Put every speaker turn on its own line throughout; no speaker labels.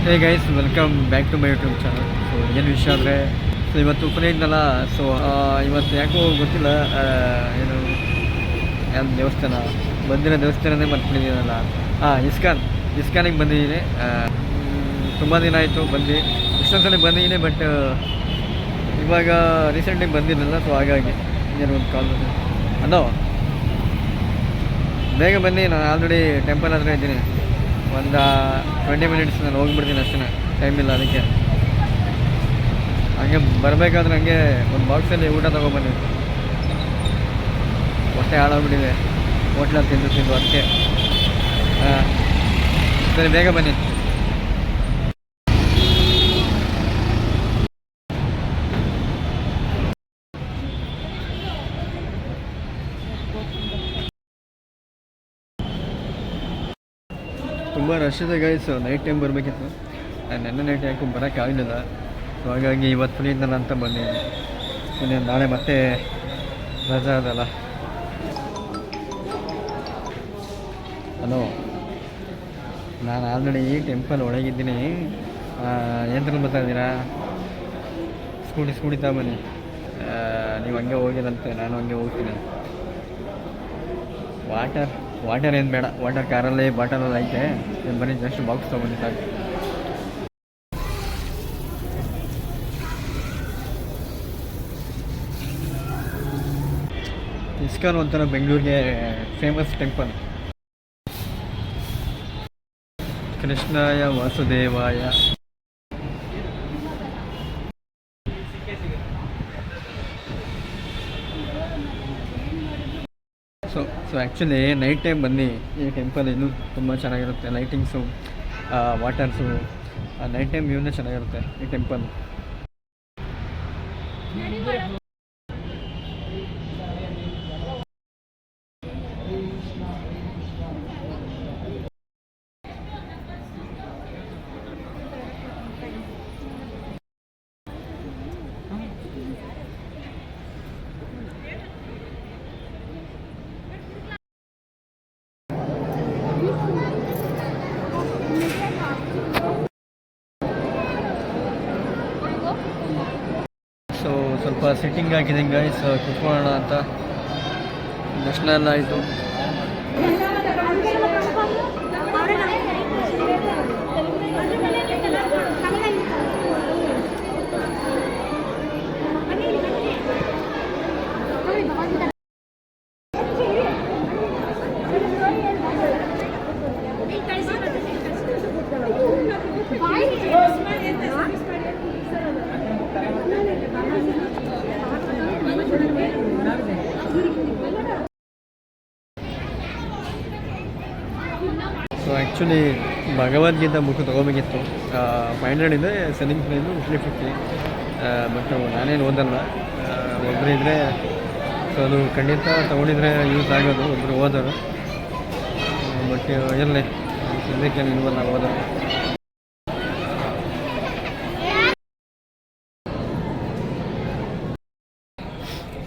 Hey guys, welcome back to my YouTube channel. So ಏನು ವಿಷಯ ಅಂದರೆ, ಸೊ ಇವತ್ತು ಓಪನಿಂಗ್ ಇದ್ದಲ್ಲ. ಸೊ ಇವತ್ತು ಯಾಕೋ ಗೊತ್ತಿಲ್ಲ, ಏನು ಯಾವ್ದು ದೇವಸ್ಥಾನ ದೇವಸ್ಥಾನನೇ ಮರ್ತ್ಬಿಟ್ಟಿದ್ದೀನಲ್ಲ. ಇಸ್ಕಾನಿಗೆ ಬಂದಿದ್ದೀನಿ. ತುಂಬ ದಿನ ಆಯಿತು ಬಂದು, ಇಷ್ಟೊಂದು ಸಲ ಬಂದಿದ್ದೀನಿ. ಬಟ್ ಇವಾಗ ರೀಸೆಂಟಾಗಿ ಬಂದಿರಲಿಲ್ಲ. ಸೊ ಹಾಗಾಗಿ ಏನು ಒಂದು ಕಾಲ್ ಬಂದಿದೆ. ಹಲೋ, ಬೇಗ ಬನ್ನಿ. ನಾನು ಆಲ್ರೆಡಿ ಟೆಂಪಲ್ ಹತ್ರ ಇದ್ದೀನಿ. ಒಂದು 20 ಮಿನಿಟ್ಸ್ ನಾನು ಹೋಗ್ಬಿಡ್ತೀನಿ ಅಷ್ಟೇ, ಟೈಮ್ ಇಲ್ಲ. ಅದಕ್ಕೆ ಹಂಗೆ ಬರಬೇಕಾದ್ರೆ ಹಂಗೆ ಒಂದು ಬಾಕ್ಸಲ್ಲಿ ಊಟ ತೊಗೊಬನ್ನಿ. ಹೊಟ್ಟೆ ಹಾಳಾಗ್ಬಿಟ್ಟಿದೆ ಹೋಟ್ಲಲ್ಲಿ ತಿಂದು ಅದಕ್ಕೆ. ಸರಿ, ಬೇಗ ಬನ್ನಿ. ತುಂಬ ರಶ್ ಇದೆ ಗೈಸ್. ನೈಟ್ ಟೈಮ್ ಬರಬೇಕಿತ್ತು. ನೆನ್ನೆ ನೈಟ್ ಯಾಕೆ ಬರೋಕ್ಕಾಗಲಿಲ್ಲ. ಸೊ ಹಾಗಾಗಿ ಇವತ್ತು ಫ್ರೀ ಇದ್ದಲ್ಲ ಅಂತ ಬಂದಿದ್ದೀನಿ. ಇನ್ನೇನು ನಾಳೆ ಮತ್ತೆ ರಜಾ ಅದಲ್ಲ. ಹಲೋ, ನಾನು ಆಲ್ರೆಡಿ ಟೆಂಪಲ್ ಒಳಗಿದ್ದೀನಿ. ಏನು ಬರ್ತಾ ಇದ್ದೀರಾ? ಸ್ಕೂಟಿ ತಗೊಂಬನ್ನಿ. ನೀವು ಹಂಗೆ ಹೋಗಿರಂತೆ, ನಾನು ಹಂಗೆ ಹೋಗ್ತೀನಿ. ವಾಟರ್ ಏನು ಬೇಡ, ವಾಟರ್ ಕಾರಲ್ಲಿ ಬಾಟಲಲ್ಲಿ ಐತೆ. ಬನ್ನಿ, ಜಸ್ಟ್ ಬಾಕ್ಸ್ ತೊಗೊಂಡು ಸಾಕು. ಇಸ್ಕಾನ್ ಒಂಥರ ಬೆಂಗಳೂರಿಗೆ ಫೇಮಸ್ ಟೆಂಪಲ್. ಕೃಷ್ಣಾಯ ವಾಸುದೇವಾಯ. ಸೊ ಆ್ಯಕ್ಚುಲಿ ನೈಟ್ ಟೈಮ್ ಬನ್ನಿ. ಈ ಟೆಂಪಲ್ ಇನ್ನೂ ತುಂಬ ಚೆನ್ನಾಗಿರುತ್ತೆ. ಲೈಟಿಂಗ್ಸು, ವಾಟರ್ಸು, ನೈಟ್ ಟೈಮ್ ವ್ಯೂನೇ ಚೆನ್ನಾಗಿರುತ್ತೆ ಈ ಟೆಂಪಲ್. ಸೊ ಸ್ವಲ್ಪ ಸಿಟ್ಟಿಂಗ್ ಹಾಕಿದ್ದೀನಿ ಗೈಸ್, ಕುತ್ಕೊಳ್ಳೋಣ ಅಂತ. ದರ್ಶನ ಎಲ್ಲ ಆಯಿತು. ಸೊ ಆ್ಯಕ್ಚುಲಿ ಭಗವದ್ಗೀತಾ ಬುಕ್ ತೊಗೋಬೇಕಿತ್ತು. 500 ಇದೆ, ಸೆಲ್ಲಿಂಗ್ ಪ್ರೈಸು 350. ಬಟ್ ನಾನೇನು ಓದಲ್ಲ. ಒಬ್ಬರು ಇದ್ದರೆ ಸೊ ಅದು ಖಂಡಿತ ತೊಗೊಂಡಿದ್ರೆ ಯೂಸ್ ಆಗೋದು, ಒಬ್ಬರು ಓದೋರು. ಬಟ್ ಇರಲಿ, ಸದ್ಯಕ್ಕೆ ಇಲ್ವಲ್ಲ ಓದೋರು.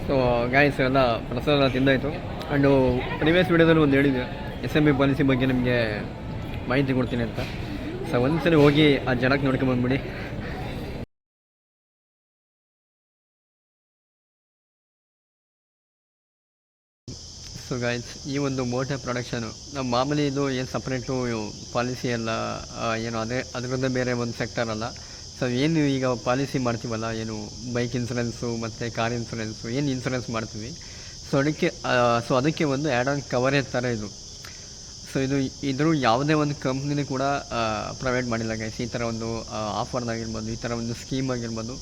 ಸೊ ಗಾಯ್ಸ್, ಎಲ್ಲ ಪ್ರಸಾದ ತಿಂದಾಯಿತು. ಆ್ಯಂಡು ಪ್ರಿವಿಯಸ್ ವೀಡಿಯೋದಲ್ಲಿ ಒಂದು ಹೇಳಿದೆ, SMB ಪಾಲಿಸಿ ಬಗ್ಗೆ ನಿಮಗೆ ಮಾಹಿತಿ ಕೊಡ್ತೀನಿ ಅಂತ. ಸೊ ಒಂದ್ಸರಿ ಹೋಗಿ ಆ ಜನಕ್ಕೆ ನೋಡ್ಕೊಂಬಂದ್ಬಿಡಿ. ಸೊ ಗಾಯ್ಸ್, ಈ ಒಂದು ಮೋಟರ್ ಪ್ರೊಡಕ್ಷನು ನಮ್ಮ ಮಾಮೂಲಿ ಇದು ಏನು ಸಪ್ರೇಟು ಪಾಲಿಸಿ ಅಲ್ಲ, ಏನು ಅದರದ್ದೇ ಬೇರೆ ಒಂದು ಸೆಕ್ಟರ್ ಅಲ್ಲ. ಸೊ ಏನು ಈಗ ಪಾಲಿಸಿ ಮಾಡ್ತೀವಲ್ಲ, ಏನು ಬೈಕ್ ಇನ್ಸೂರೆನ್ಸು ಮತ್ತು ಕಾರ್ ಇನ್ಸೂರೆನ್ಸು ಏನು ಇನ್ಸೂರೆನ್ಸ್ ಮಾಡ್ತೀವಿ, ಸೊ ಅದಕ್ಕೆ ಒಂದು ಆ್ಯಡ್ ಆನ್ ಕವರೇಜ್ ಥರ ಇದು. ಸೊ ಇದ್ರ ಯಾವುದೇ ಒಂದು ಕಂಪ್ನಿನೂ ಕೂಡ ಪ್ರೊವೈಡ್ ಮಾಡಿಲ್ಲ ಗೈಸ್. ಈ ಥರ ಒಂದು ಆಫರ್ನಾಗಿರ್ಬೋದು, ಈ ಥರ ಒಂದು ಸ್ಕೀಮ್ ಆಗಿರ್ಬೋದು,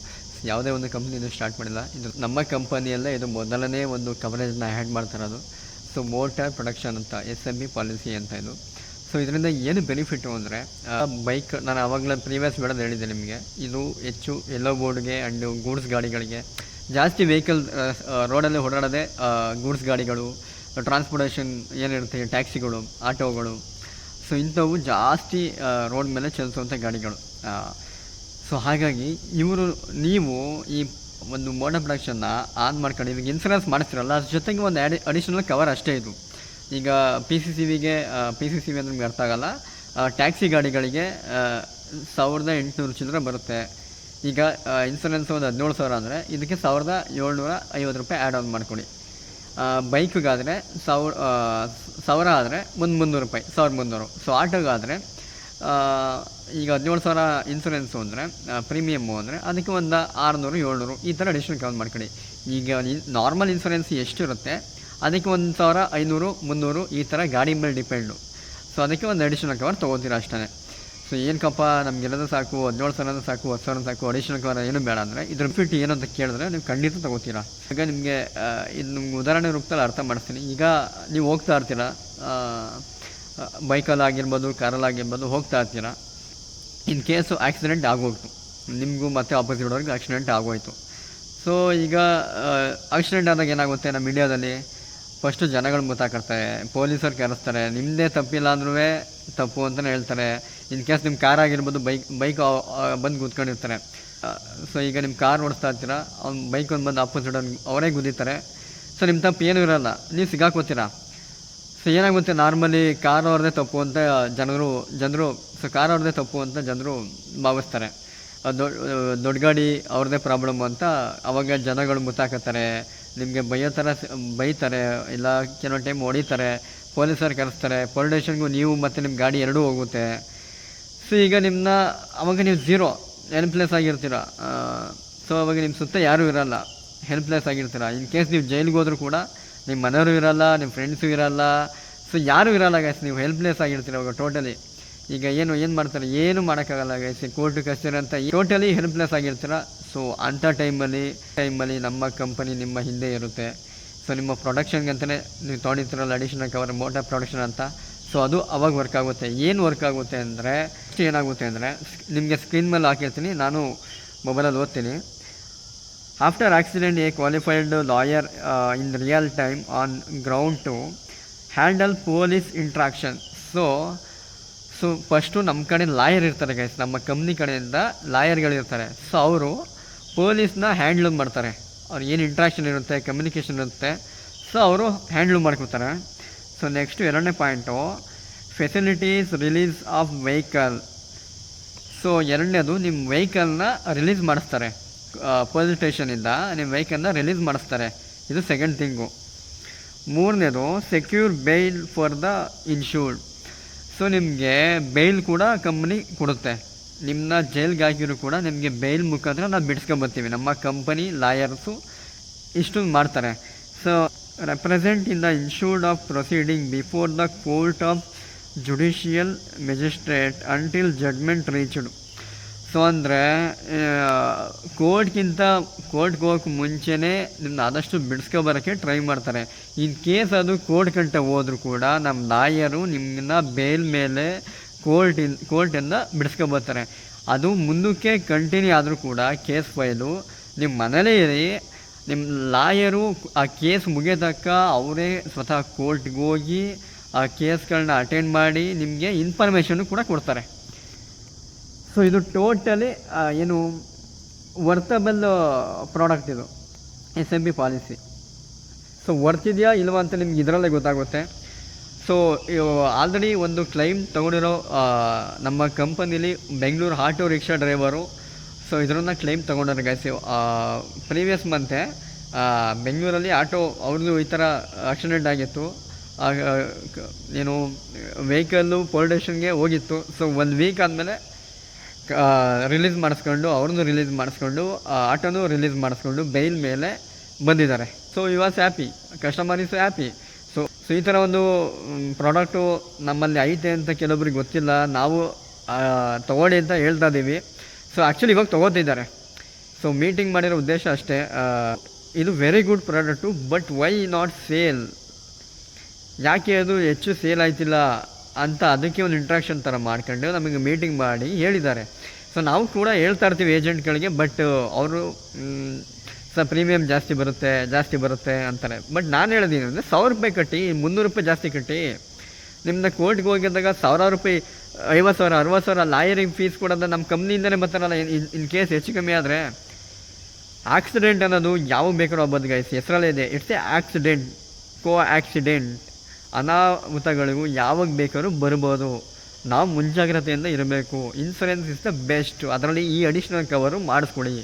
ಯಾವುದೇ ಒಂದು ಕಂಪ್ನಿನೂ ಸ್ಟಾರ್ಟ್ ಮಾಡಿಲ್ಲ. ಇದು ನಮ್ಮ ಕಂಪನಿಯಲ್ಲೇ ಇದು ಮೊದಲನೇ ಒಂದು ಕವರೇಜ್ನ ಆ್ಯಡ್ ಮಾಡ್ತಿರೋದು. ಸೊ ಮೋಟಾರ್ ಪ್ರೊಡಕ್ಷನ್ ಅಂತ, SMB ಪಾಲಿಸಿ ಅಂತ ಇದು. ಸೊ ಇದರಿಂದ ಏನು ಬೆನಿಫಿಟು ಅಂದರೆ, ಬೈಕ್, ನಾನು ಆವಾಗಲೇ ಪ್ರೀವಿಯಸ್ ಬೇಡದು ಹೇಳಿದ್ದೆ ನಿಮಗೆ, ಇದು ಹೆಚ್ಚು ಎಲ್ಲೋ ಬೋರ್ಡ್ಗೆ ಆ್ಯಂಡ್ ಗೂಡ್ಸ್ ಗಾಡಿಗಳಿಗೆ ಜಾಸ್ತಿ ವೆಹಿಕಲ್ ರೋಡಲ್ಲಿ ಓಡಾಡೋದೇ. ಗೂಡ್ಸ್ ಗಾಡಿಗಳು, ಟ್ರಾನ್ಸ್ಪೋರ್ಟೇಷನ್ ಏನಿರುತ್ತೆ, ಟ್ಯಾಕ್ಸಿಗಳು, ಆಟೋಗಳು, ಸೊ ಇಂಥವು ಜಾಸ್ತಿ ರೋಡ್ ಮೇಲೆ ಚಲಿಸುವಂಥ ಗಾಡಿಗಳು. ಸೊ ಹಾಗಾಗಿ ನೀವು ಈ ಒಂದು ಮೋಟರ್ ಪ್ರೊಡಕ್ಷನ್ನ ಆನ್ ಮಾಡ್ಕೊಂಡು ಇವಾಗ ಇನ್ಸೂರೆನ್ಸ್ ಮಾಡಿಸ್ತಿರಲ್ಲ, ಅದ್ರ ಜೊತೆಗೆ ಒಂದು ಅಡಿಷನಲ್ ಕವರ್ ಅಷ್ಟೇ ಇದು. ಈಗ ಪಿ ಸಿ ಸಿ ವಿ ಅಂದರೆ ನಿಮ್ಗೆ ಅರ್ಥ ಆಗೋಲ್ಲ. ಟ್ಯಾಕ್ಸಿ ಗಾಡಿಗಳಿಗೆ 1800 ಚಿಲ್ಲರೆ ಬರುತ್ತೆ. ಈಗ ಇನ್ಸೂರೆನ್ಸ್ ಒಂದು 17,000 ಅಂದರೆ ಇದಕ್ಕೆ 1,750 ರೂಪಾಯಿ ಆ್ಯಡ್ ಆನ್ ಮಾಡ್ಕೊಳ್ಳಿ. ಬೈಕ್ಗಾದರೆ 1,000 ಆದರೆ ಒಂದು 300 ರೂಪಾಯಿ, 1,300. ಸೊ ಆಟೋಗಾದರೆ ಈಗ 17,000 ಇನ್ಸೂರೆನ್ಸು ಅಂದರೆ ಪ್ರೀಮಿಯಮ್ಮು ಅಂದರೆ ಅದಕ್ಕೆ ಒಂದು 600, 700 ಈ ಥರ ಅಡಿಷ್ನಲ್ ಕವರ್ ಮಾಡ್ಕೊಳ್ಳಿ. ಈಗ ನಾರ್ಮಲ್ ಇನ್ಸೂರೆನ್ಸ್ ಎಷ್ಟಿರುತ್ತೆ ಅದಕ್ಕೆ 1,500, 300 ಈ ಥರ ಗಾಡಿ ಮೇಲೆ ಡಿಪೆಂಡು. ಸೊ ಅದಕ್ಕೆ ಒಂದು ಅಡಿಷ್ನಲ್ ಕವರ್ ತೊಗೋತೀರ ಅಷ್ಟೇ. ಸೊ ಏನಕ್ಕಪ್ಪ ನಮಗೆಲ್ಲದು ಸಾಕು, 17,000 ಸಾಕು, 10,000 ಸಾಕು, ಅಡಿಷ್ನಲ್ ಕವರ್ ಏನು ಬೇಡ ಅಂದರೆ ಇದ್ರ ಫಿಟ್ ಏನು ಅಂತ ಕೇಳಿದ್ರೆ ನೀವು ಖಂಡಿತ ತೊಗೋತೀರಾ. ಈಗ ನಿಮಗೆ ಇದು ನಿಮ್ಗೆ ಉದಾಹರಣೆ ರೂಪದಲ್ಲಿ ಅರ್ಥ ಮಾಡಿಸ್ತೀನಿ. ಈಗ ನೀವು ಹೋಗ್ತಾ ಇರ್ತೀರ, ಬೈಕಲ್ಲಾಗಿರ್ಬೋದು, ಕಾರಲ್ಲಾಗಿರ್ಬೋದು, ಹೋಗ್ತಾ ಇರ್ತೀರ. ಇನ್ ಕೇಸು ಆಕ್ಸಿಡೆಂಟ್ ಆಗೋಗ್ತು, ನಿಮಗೂ ಮತ್ತು ಆಪೋಸಿಟ್ ಅವ್ರಿಗೆ ಆಕ್ಸಿಡೆಂಟ್ ಆಗೋಯ್ತು. ಸೊ ಈಗ ಆಕ್ಸಿಡೆಂಟ್ ಆದಾಗ ಏನಾಗುತ್ತೆ, ನಮ್ಮ ಇಂಡಿಯಾದಲ್ಲಿ ಫಸ್ಟು ಜನಗಳು ಗೊತ್ತಾಗ್ತಾರೆ, ಪೊಲೀಸರು ಕರೆಸ್ತಾರೆ. ನಿಮ್ಮದೇ ತಪ್ಪಿಲ್ಲ ಅಂದ್ರೂ ತಪ್ಪು ಅಂತಲೇ ಹೇಳ್ತಾರೆ. ಇನ್ ಕೇಸ್ ನಿಮ್ಮ ಕಾರ್ ಆಗಿರ್ಬೋದು, ಬೈಕ್ ಬಂದು ಕೂತ್ಕೊಂಡಿರ್ತಾರೆ. ಸೊ ಈಗ ನಿಮ್ಮ ಕಾರ್ ಓಡಿಸ್ತಾ ಇರ್ತೀರ, ಅವ್ನು ಬೈಕ್ ಒಂದು ಬಂದು ಆಪೋಸಿಟ್ ಅವರೇ ಗುದ್ದಿತಾರೆ. ಸೊ ನಿಮ್ಮ ತಪ್ಪು ಏನೂ ಇರೋಲ್ಲ, ನೀವು ಸಿಗಾಕೋತೀರ. ಸೊ ಏನಾಗುತ್ತೆ, ನಾರ್ಮಲಿ ಕಾರ್ ಅವ್ರದ್ದೇ ತಪ್ಪು ಅಂತ ಜನರು ಸೊ ಕಾರ್ ಅವ್ರದ್ದೇ ತಪ್ಪು ಅಂತ ಜನರು ಭಾವಿಸ್ತಾರೆ. ದೊಡ್ಡ ಗಾಡಿ ಅವ್ರದ್ದೇ ಪ್ರಾಬ್ಲಮ್ಮು ಅಂತ ಅವಾಗ ಜನಗಳು ಮುತ್ತಾಕತ್ತಾರೆ, ನಿಮಗೆ ಬೈತಾರೆ, ಇಲ್ಲ ಕೆಲವೊಂದು ಟೈಮ್ ಹೊಡಿತಾರೆ, ಪೊಲೀಸರು ಕರೆಸ್ತಾರೆ, ಪೊಲೀಸ್ ಸ್ಟೇಷನ್ಗೂ ನೀವು ಮತ್ತು ನಿಮ್ಮ ಗಾಡಿ ಎರಡೂ ಹೋಗುತ್ತೆ. ಸೊ ಈಗ ನಿಮ್ಮನ್ನ ಅವಾಗ ನೀವು ಝೀರೋ ಹೆಲ್ಪ್ಲೆಸ್ ಆಗಿರ್ತೀರ. ಸೊ ಅವಾಗ ನಿಮ್ಮ ಸುತ್ತ ಯಾರೂ ಇರೋಲ್ಲ, ಹೆಲ್ಪ್ಲೆಸ್ ಆಗಿರ್ತೀರ. ಇನ್ ಕೇಸ್ ನೀವು ಜೈಲಿಗೆ ಹೋದ್ರೂ ಕೂಡ ನಿಮ್ಮ ಮನೆಯವರು ಇರೋಲ್ಲ, ನಿಮ್ಮ ಫ್ರೆಂಡ್ಸು ಇರೋಲ್ಲ, ಸೊ ಯಾರೂ ಇರೋಲ್ಲ ಗೈಸ್, ನೀವು ಹೆಲ್ಪ್ಲೆಸ್ ಆಗಿರ್ತೀರ ಅವಾಗ ಟೋಟಲಿ. ಈಗ ಏನು ಮಾಡ್ತಾರೆ, ಏನು ಮಾಡೋಕ್ಕಾಗಲ್ಲ ಗೈಸ್, ಕೋರ್ಟು ಕಚೇರಿ ಅಂತ ಟೋಟಲಿ ಹೆಲ್ಪ್ಲೆಸ್ ಆಗಿರ್ತೀರ. ಸೊ ಅಂಥ ಟೈಮಲ್ಲಿ ನಮ್ಮ ಕಂಪನಿ ನಿಮ್ಮ ಹಿಂದೆ ಇರುತ್ತೆ. ಸೊ ನಿಮ್ಮ ಪ್ರೊಡಕ್ಷನ್ಗೆ ಅಂತಲೇ ನೀವು ತೊಗೊಂಡಿರ್ತೀರಲ್ಲ ಅಡಿಷನಲ್ ಕವರ್, ಮೋಟಾರ್ ಪ್ರೊಡಕ್ಷನ್ ಅಂತ. ಸೊ ಅದು ಅವಾಗ ವರ್ಕ್ ಆಗುತ್ತೆ. ಏನು ವರ್ಕ್ ಆಗುತ್ತೆ ಅಂದರೆ ಏನಾಗುತ್ತೆ ಅಂದರೆ ನಿಮಗೆ ಸ್ಕ್ರೀನ್ ಮೇಲೆ ಹಾಕಿರ್ತೀನಿ, ನಾನು ಮೊಬೈಲಲ್ಲಿ ಓದ್ತೀನಿ. After accident a qualified lawyer in real time on ground to handle police interaction. So first ನಮ್ಮ ಕಡೆ ಲಾಯರ್ ಇರ್ತಾರೆ ಗೈಸ್, ನಮ್ಮ ಕಂಪ್ನಿ ಕಡೆಯಿಂದ ಲಾಯರ್ಗಳಿರ್ತಾರೆ. ಸೊ ಅವರು ಪೊಲೀಸ್ನ ಹ್ಯಾಂಡ್ಲ್ ಮಾಡ್ತಾರೆ. ಅವ್ರು ಏನು ಇಂಟ್ರಾಕ್ಷನ್ ಇರುತ್ತೆ, ಕಮ್ಯುನಿಕೇಷನ್ ಇರುತ್ತೆ, ಸೊ ಅವರು ಹ್ಯಾಂಡ್ಲ್ ಮಾಡ್ಕೊತಾರೆ. ಸೊ ನೆಕ್ಸ್ಟು 2ನೇ point, facilities release of vehicle. So 2ನೇದು ನಿಮ್ಮ ವೆಹಿಕಲ್ನ ರಿಲೀಸ್ ಮಾಡಿಸ್ತಾರೆ, ಪೊಲೀಸ್ ಸ್ಟೇಷನಿಂದ ನಿಮ್ಮ ವೆಹಿಕಲ್ನ ರಿಲೀಸ್ ಮಾಡಿಸ್ತಾರೆ. ಇದು ಸೆಕೆಂಡ್ ಥಿಂಗು. 3ನೇದು secure bail for the insured. So ನಿಮಗೆ ಬೇಲ್ ಕೂಡ ಕಂಪ್ನಿ ಕೊಡುತ್ತೆ. ನಿಮ್ಮನ್ನ ಜೈಲ್ಗೆ ಹಾಕಿದ್ರು ಕೂಡ ನಿಮಗೆ ಬೇಲ್ ಮುಖಾಂತರ ನಾವು ಬಿಡಿಸ್ಕೊಂಬರ್ತೀವಿ. ನಮ್ಮ ಕಂಪನಿ ಲಾಯರ್ಸು ಇಷ್ಟು ಮಾಡ್ತಾರೆ. So represent in the insured of proceeding before the court of judicial magistrate until judgement reached. So ಅಂದರೆ ಕೋರ್ಟ್ಗೆ ಹೋಗೋಕ್ಕೆ ಮುಂಚೆನೇ ನಿಮ್ಮನ್ನ ಆದಷ್ಟು ಬಿಡಿಸ್ಕೊಬರೋಕ್ಕೆ ಟ್ರೈ ಮಾಡ್ತಾರೆ. ಇನ್ ಕೇಸ್ ಅದು ಕೋರ್ಟ್ ಗಂಟ ಹೋದ್ರೂ ಕೂಡ ನಮ್ಮ ಲಾಯರು ನಿಮ್ಮನ್ನ ಬೇಲ್ ಮೇಲೆ ಕೋರ್ಟಿಂದ ಬಿಡಿಸ್ಕೊಬರ್ತಾರೆ. ಅದು ಮುಂದಕ್ಕೆ ಕಂಟಿನ್ಯೂ ಆದರೂ ಕೂಡ ಕೇಸ್ ಫೈಲು ನಿಮ್ಮ ಮನೇಲೇ ಇರಿ, ನಿಮ್ಮ ಲಾಯರು ಆ ಕೇಸ್ ಮುಗಿಯೋತಕ್ಕ ಅವರೇ ಸ್ವತಃ ಕೋರ್ಟ್ಗೆ ಹೋಗಿ ಆ ಕೇಸ್ಗಳನ್ನ ಅಟೆಂಡ್ ಮಾಡಿ ನಿಮಗೆ ಇನ್ಫಾರ್ಮೇಷನ್ನು ಕೂಡ ಕೊಡ್ತಾರೆ. ಸೊ ಇದು ಟೋಟಲಿ ಏನು ವರ್ತಬಲ್ ಪ್ರಾಡಕ್ಟ್ ಇದು SMP ಪಾಲಿಸಿ. ಸೊ ವರ್ತಿದೆಯಾ ಇಲ್ವಾ ಅಂತ ನಿಮ್ಗೆ ಇದರಲ್ಲೇ ಗೊತ್ತಾಗುತ್ತೆ. ಸೊ ಆಲ್ರೆಡಿ ಒಂದು ಕ್ಲೈಮ್ ತೊಗೊಂಡಿರೋ ನಮ್ಮ ಕಂಪನಿಲಿ Bengaluru auto rickshaw driver, so ಇದರನ್ನ ಕ್ಲೈಮ್ ತೊಗೊಂಡ್ರೆ ಗೈಸ್. ಪ್ರೀವಿಯಸ್ ಮಂತೆ ಬೆಂಗಳೂರಲ್ಲಿ ಆಟೋ ಅವ್ರದ್ದು ಈ ಥರ ಆಕ್ಸಿಡೆಂಟ್ ಆಗಿತ್ತು. ಏನು ವೆಹಿಕಲ್ಲು ಪೊಲೀಸ್ ಸ್ಟೇಷನ್ಗೆ ಹೋಗಿತ್ತು. ಸೊ 1 ವೀಕ್ ಆದಮೇಲೆ ರಿಲೀಸ್ ಮಾಡಿಸ್ಕೊಂಡು ಆಟೋನು ರಿಲೀಸ್ ಮಾಡಿಸ್ಕೊಂಡು ಬೇಲ್ ಮೇಲೆ ಬಂದಿದ್ದಾರೆ. So you was happy, customer is happy. So ಈ ಥರ ಒಂದು ಪ್ರಾಡಕ್ಟು ನಮ್ಮಲ್ಲಿ ಐತೆ ಅಂತ ಕೆಲವೊಬ್ರಿಗೆ ಗೊತ್ತಿಲ್ಲ, ನಾವು ತೊಗೊಳ್ಳಿ ಅಂತ ಹೇಳ್ತಾ ಇದ್ದೀವಿ. ಸೊ ಆ್ಯಕ್ಚುಲಿ ಇವಾಗ ತೊಗೋತಿದ್ದಾರೆ. ಸೊ ಮೀಟಿಂಗ್ ಮಾಡಿರೋ ಉದ್ದೇಶ ಅಷ್ಟೇ. ಇದು very good product, but why not sale, ಯಾಕೆ ಅದು ಹೆಚ್ಚು ಸೇಲ್ ಆಯ್ತಿಲ್ಲ ಅಂತ ಅದಕ್ಕೆ ಒಂದು ಇಂಟ್ರಾಕ್ಷನ್ ಥರ ಮಾಡ್ಕೊಂಡು ನಮಗೆ ಮೀಟಿಂಗ್ ಮಾಡಿ ಹೇಳಿದ್ದಾರೆ. ಸೊ ನಾವು ಕೂಡ ಹೇಳ್ತಾ ಇರ್ತೀವಿ ಏಜೆಂಟ್ಗಳಿಗೆ, ಬಟ್ ಅವರು ಪ್ರೀಮಿಯಮ್ ಜಾಸ್ತಿ ಬರುತ್ತೆ ಅಂತಾರೆ. ಬಟ್ ನಾನು ಹೇಳಿದ್ದೀನಿ ಅಂದರೆ 1,000 ರೂಪಾಯಿ ಕಟ್ಟಿ, 300 ರೂಪಾಯಿ ಜಾಸ್ತಿ ಕಟ್ಟಿ, ನಿಮ್ಮನ್ನ ಕೋರ್ಟ್ಗೆ ಹೋಗಿದ್ದಾಗ 1,000 ರೂಪಾಯಿ, 50,000, 60,000 ಲಾಯರಿಂಗ್ ಫೀಸ್ ಕೊಡೋದು ನಮ್ಮ ಕಂಪ್ನಿಯಿಂದಲೇ ಬರ್ತಾರಲ್ಲ. ಇನ್ ಕೇಸ್ ಹೆಚ್ಚು ಕಮ್ಮಿ ಆದರೆ ಆಕ್ಸಿಡೆಂಟ್ ಅನ್ನೋದು ಯಾವಾಗ ಬೇಕಾದ್ರೂ ಆಗ್ಬೋದು ಗೈಸ್, ಹೆಸರಲ್ಲೇ ಇದೆ, ಇಟ್ಸ್ ಎ ಆಕ್ಸಿಡೆಂಟ್, ಆಕ್ಸಿಡೆಂಟ್, ಅನಾಹುತಗಳಿಗೂ ಯಾವಾಗ ಬೇಕಾದ್ರೂ ಬರ್ಬೋದು. ನಾವು ಮುಂಜಾಗ್ರತೆಯಿಂದ ಇರಬೇಕು. Insurance is the best. ಅದರಲ್ಲಿ ಈ ಅಡಿಷ್ನಲ್ ಕವರು ಮಾಡಿಸ್ಕೊಡಿ.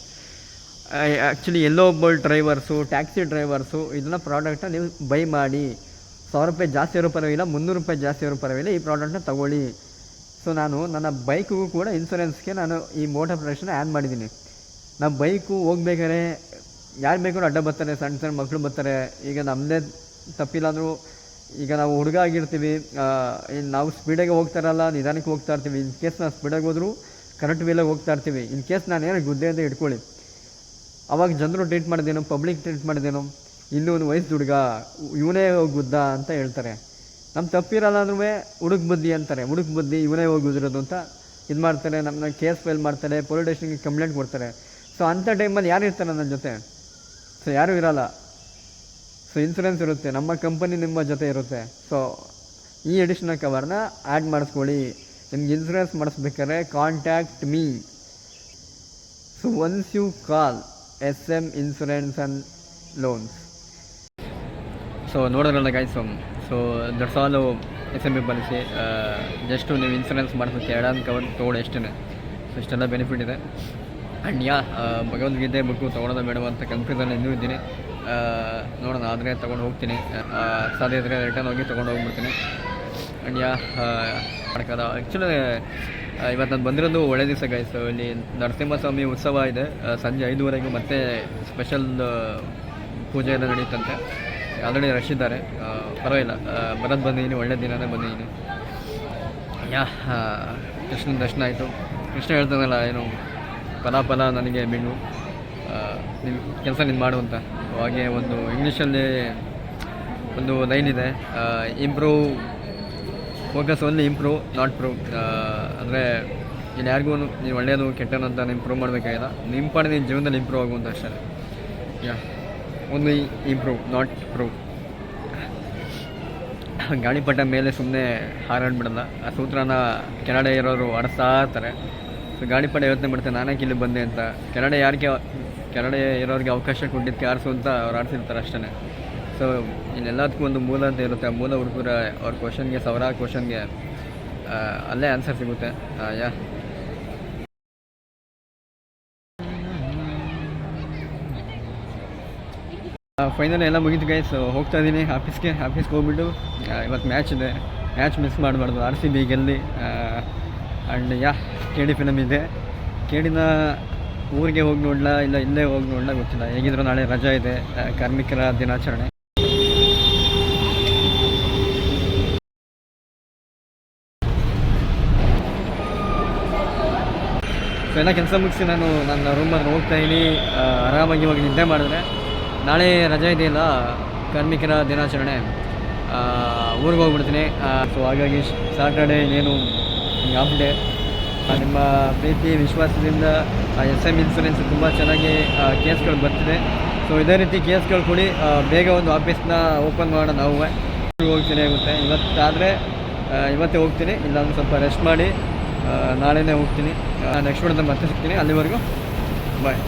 ಆ್ಯಕ್ಚುಲಿ ಎಲ್ಲೋ ಬೋಲ್ಟ್ ಡ್ರೈವರ್ಸು, ಟ್ಯಾಕ್ಸಿ ಡ್ರೈವರ್ಸು ಇದನ್ನ ಪ್ರಾಡಕ್ಟನ್ನ ನೀವು ಬೈ ಮಾಡಿ. ₹1,000 ಜಾಸ್ತಿ ಇರೋ ಪರವಾಗಿಲ್ಲ, ₹300 ಜಾಸ್ತಿ ಇರೋ ಪರವಾಗಿಲ್ಲ, ಈ ಪ್ರಾಡಕ್ಟ್ನ ತೊಗೊಳ್ಳಿ. ಸೊ ನಾನು ನನ್ನ ಬೈಕಿಗೂ ಕೂಡ ಇನ್ಸೂರೆನ್ಸ್ಗೆ ನಾನು ಈ ಮೋಟಾರ್ ಪ್ರೊಡಕ್ಷನ್ನ ಆ್ಯಡ್ ಮಾಡಿದ್ದೀನಿ. ನಾವು ಬೈಕು ಹೋಗ್ಬೇಕಾದ್ರೆ ಯಾರು ಬೇಕಾದ್ರೂ ಅಡ್ಡ ಬರ್ತಾರೆ, ಸಣ್ಣ ಸಣ್ಣ ಮಕ್ಕಳು ಬರ್ತಾರೆ. ಈಗ ನಮ್ಮದೇ ತಪ್ಪಿಲ್ಲ ಅಂದರೂ ಈಗ ನಾವು ಹುಡುಗ ಆಗಿರ್ತೀವಿ, ನಾವು ಸ್ಪೀಡಾಗಿ ಹೋಗ್ತಾರಲ್ಲ, ನಿಧಾನಕ್ಕೆ ಹೋಗ್ತಾ ಇರ್ತೀವಿ. ಇನ್ ಕೇಸ್ ನಾವು ಸ್ಪೀಡಾಗಿ ಹೋದರೂ ಕರೆಕ್ಟ್ ವೇಲಾಗಿ ಹೋಗ್ತಾ ಇರ್ತೀವಿ. ಇನ್ ಕೇಸ್ ನಾನು ಏನೋ ಗುದ್ದೆ ಅಂತ ಇಟ್ಕೊಳ್ಳಿ, ಅವಾಗ ಜನರು ಟ್ರೀಟ್ ಮಾಡಿದೇನೋ, ಪಬ್ಲಿಕ್ ಟ್ರೀಟ್ ಮಾಡಿದೇನೋ, ಇನ್ನೂ ಒಂದು ವಯಸ್ಸು ಹುಡುಗ ಇವನೇ ಹೋಗಿ ಗುದ್ದ ಅಂತ ಹೇಳ್ತಾರೆ. ನಮ್ಮ ತಪ್ಪಿರಲ್ಲ ಅಂದ್ರೂ ಹುಡುಗ ಬುದ್ಧಿ ಅಂತಾರೆ. ಹುಡುಗ ಬುದ್ಧಿ ಇವನೇ ಹೋಗಿ ಗುದ್ದಿರೋದು ಅಂತ ಇದು ಮಾಡ್ತಾರೆ. ನಮ್ಮನ್ನ ಕೇಸ್ ಫೈಲ್ ಮಾಡ್ತಾರೆ, ಪೊಲೀಸ್ ಸ್ಟೇಷನ್ಗೆ ಕಂಪ್ಲೇಂಟ್ ಕೊಡ್ತಾರೆ. ಸೊ ಅಂಥ ಟೈಮಲ್ಲಿ ಯಾರು ಇರ್ತಾರೆ ನನ್ನ ಜೊತೆ? ಸೊ ಯಾರೂ ಇರೋಲ್ಲ. ಸೊ ಇನ್ಸೂರೆನ್ಸ್ ಇರುತ್ತೆ, ನಮ್ಮ ಕಂಪನಿ ನಿಮ್ಮ ಜೊತೆ ಇರುತ್ತೆ. ಸೊ ಈ ಅಡಿಷ್ನಲ್ ಕವರ್ನ ಆ್ಯಡ್ ಮಾಡಿಸ್ಕೊಳ್ಳಿ. ನಿಮ್ಗೆ ಇನ್ಸೂರೆನ್ಸ್ ಮಾಡಿಸ್ಬೇಕಾದ್ರೆ contact me. So once you call SM insurance and loans. So ನೋಡೋದ್ರಲ್ಲ guys, so that's all SME policy. Just ನೀವು ಇನ್ಸೂರೆನ್ಸ್ ಮಾಡಿಸೋಕ್ಕೆ ಎರಡಾನ್ ಕವರ್ ತೊಗೊಳ್ಳಿ ಅಷ್ಟೇ. ಸೊ ಇಷ್ಟೆಲ್ಲ ಬೆನಿಫಿಟ್ ಇದೆ. ಆ್ಯಂಡ್ ಭಗವದ್ಗೀತೆ ಬುಕ್ಕು ತೊಗೊಳೋದು ಬೇಡವ ಅಂತ ಕನ್ಫ್ಯೂಸನ್ ಇನ್ನೂ ಇದ್ದೀನಿ. ನೋಡೋಣ, ಆದರೆ ತೊಗೊಂಡು ಹೋಗ್ತೀನಿ. ಸಾಧ್ಯ ಇದ್ದರೆ ರಿಟರ್ನ್ ಹೋಗಿ ತೊಗೊಂಡು ಹೋಗ್ಬಿಡ್ತೀನಿ. ಆ್ಯಂಡ್ ಮಾಡೋಕ್ಕಲ್ಲ. ಆ್ಯಕ್ಚುಲಿ ಇವತ್ತು ನಾನು ಬಂದಿರೋದು ಒಳ್ಳೆ ದಿವಸ ಗೈಸ್. ಇಲ್ಲಿ ನರಸಿಂಹಸ್ವಾಮಿ ಉತ್ಸವ ಇದೆ. ಸಂಜೆ 5:30 ಮತ್ತೆ ಸ್ಪೆಷಲ್ ಪೂಜೆ ಎಲ್ಲ ನಡೀತಂತೆ. ಆಲ್ರೆಡಿ ರಶ್ ಇದ್ದಾರೆ. ಪರವಾಗಿಲ್ಲ, ಬರೋದು ಬಂದಿದ್ದೀನಿ, ಒಳ್ಳೆ ದಿನನೇ ಬಂದಿದ್ದೀನಿ. ಕೃಷ್ಣನ ದರ್ಶನ ಆಯಿತು. ಕೃಷ್ಣ ಹೇಳ್ತಾನಲ್ಲ, ಏನು ಫಲ ನನಗೆ ಬಿಡು, ನಿಮ್ಮ ಕೆಲಸ ನೀನು ಮಾಡು ಅಂತ. ಹಾಗೆ ಒಂದು ಇಂಗ್ಲೀಷಲ್ಲಿ ಒಂದು ಲೈನ್ ಇದೆ, improve, focus only improve not prove. ಅಂದರೆ ಇಲ್ಲಿ ಯಾರಿಗೂ ನೀನು ಒಳ್ಳೆಯದು ಕೆಟ್ಟನು ಅಂತ ನೀನು ಪ್ರೂವ್ ಮಾಡಬೇಕಾಗಿಲ್ಲ. ನಿಮ್ಮ ಪಾಡಿಗೆ ನಿನ್ನ ಜೀವನದಲ್ಲಿ ಇಂಪ್ರೂವ್ ಆಗುವಂತ ಅಷ್ಟೇ. Only improve not prove. ಗಾಳಿಪಟ ಮೇಲೆ ಸುಮ್ಮನೆ ಹಾರಾಡ್ಬಿಡಲ್ಲ. ಆ ಸೂತ್ರನ ಕೆಳಗಡೆ ಇರೋರು ಆಡಿಸ್ತಾ ಇರ್ತಾರೆ. ಸೊ ಗಾಳಿಪಟ ಯೋಚನೆ ಮಾಡ್ತಾರೆ, ನಾನೇ ಇಲ್ಲಿ ಬಂದೆ ಅಂತ. ಕೆಳಗಡೆ ಇರೋರಿಗೆ ಅವಕಾಶ ಕೊಟ್ಟಿದ್ದಕ್ಕೆ ಆರಿಸು ಅಂತ ಅವ್ರು ಆಡಿಸಿರ್ತಾರೆ ಅಷ್ಟೇ. ಸೊ ಇನ್ನೆಲ್ಲದಕ್ಕೂ ಒಂದು ಮೂಲ ಅಂತ ಇರುತ್ತೆ. ಆ ಮೂಲ ಹುಡುಗರ ಅವ್ರ ಕ್ವಶನ್ಗೆ, ಸಾವಿರಾರು ಕ್ವಶನ್ಗೆ ಅಲ್ಲೇ ಆನ್ಸರ್ ಸಿಗುತ್ತೆ. ಫೈನಲ್ ಎಲ್ಲ ಮುಗೀತು ಗೈಸ್. ಹೋಗ್ತಾ ಇದ್ದೀನಿ ಆಫೀಸ್ಗೆ ಹೋಗ್ಬಿಟ್ಟು ಇವತ್ತು ಮ್ಯಾಚ್ ಇದೆ, ಮ್ಯಾಚ್ ಮಿಸ್ ಮಾಡಬಾರ್ದು. RCB ಗೆಲ್ಲಿ. ಆ್ಯಂಡ್ KD ಫಿಲಮ್ ಇದೆ. KDನ ಊರಿಗೆ ಹೋಗಿ ನೋಡಲ ಇಲ್ಲ ಇಲ್ಲೇ ಹೋಗಿ ನೋಡಲ ಗೊತ್ತಿಲ್ಲ. ಹೇಗಿದ್ರು ನಾಳೆ ರಜಾ ಇದೆ, ಕಾರ್ಮಿಕರ ದಿನಾಚರಣೆ. ಸೊ ಎಲ್ಲ ಕೆಲಸ ಮುಗಿಸಿ ನಾನು ನನ್ನ ರೂಮಲ್ಲಿ ಹೋಗ್ತಾಯಿದ್ದೀನಿ. ಆರಾಮಾಗಿ ಇವಾಗ ನಿದ್ದೆ ಮಾಡಿದ್ರೆ ನಾಳೆ ರಜೆ ಇದೆಯಲ್ಲ, ಕಾರ್ಮಿಕರ ದಿನಾಚರಣೆ, ಊರಿಗೆ ಹೋಗ್ಬಿಡ್ತೀನಿ. ಸೊ ಹಾಗಾಗಿ ಸಾಟರ್ಡೇ ಇನ್ನೇನು ಆಫ್ ಡೇ. ನಿಮ್ಮ ಪ್ರೀತಿ ವಿಶ್ವಾಸದಿಂದ SM ಇನ್ಸೂರೆನ್ಸ್ ತುಂಬ ಚೆನ್ನಾಗಿ ಕೇಸ್ಗಳು ಬರ್ತಿದೆ. ಸೊ ಇದೇ ರೀತಿ ಕೇಸ್ಗಳು ಕೊಡಿ. ಬೇಗ ಒಂದು ಆಫೀಸ್ನ ಓಪನ್ ಮಾಡೋಣ. ನಾವು ಹೋಗ್ತೀನಿ ಆಗುತ್ತೆ. ಇವತ್ತಾದರೆ ಇವತ್ತೇ ಹೋಗ್ತೀನಿ, ಇಲ್ಲ ಒಂದು ಸ್ವಲ್ಪ ರೆಸ್ಟ್ ಮಾಡಿ ನಾಳೆನೇ ಹೋಗ್ತೀನಿ. ನೆಕ್ಸ್ಟ್ ವಿಡಿಯೋದಲ್ಲಿ ಮತ್ತೆ ಸಿಗ್ತೀನಿ. ಅಲ್ಲಿವರೆಗೂ ಬಾಯ್.